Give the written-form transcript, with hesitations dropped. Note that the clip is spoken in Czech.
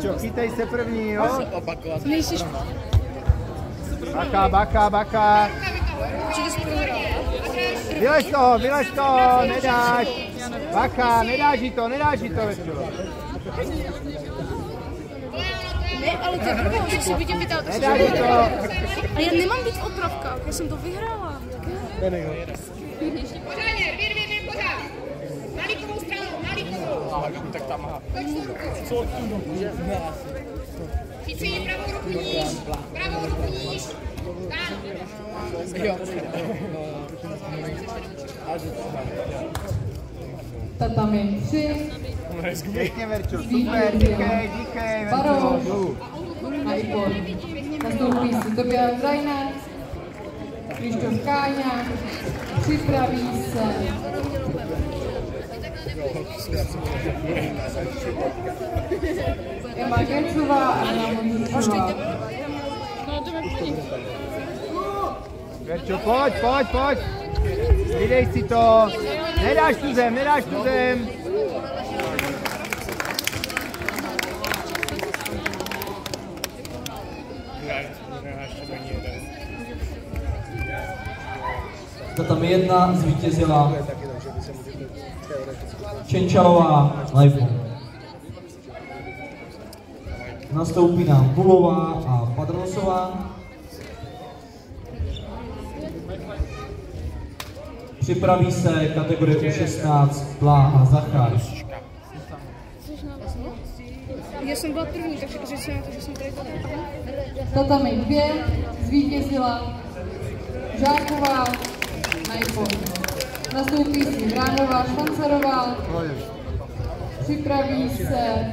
Čo, chytej se první, jo? Nejsiš... Baka, baka, baka. Vylez toho, nedáš. Baka, nedáš jí to, Verčo. Ne, ale to je prvou, že si vidím vytávat. Nedáš jí to. A já nemám být v otravkách, já jsem to vyhrála. Pořádně, pořád. Na líkovou stranu, na líkovou. Tak tam, aha. Chytří, pravou ruku níž. Tam. Tatami 3. Pěkně, Verčo, super, díkej, Barou. Verčo. Na výbor. Nastoupí si Tobias Reiner, Krištof Káňa, připraví se Emma Gencová a Anna Montušová. Verčo, pojď. Vydej si to. Nedáš tu zem. Tatami 1 zvítězila Čenčalová Lajfo. Nastoupí nám Bulová a Padrosová. Připraví se kategorie U16 Blá a Zachar. Já jsem byla první, takže jsem tady tady. Tatami 2 zvítězila Žáková Najpo. Nastoupí si Vránová Švancarová. Připraví se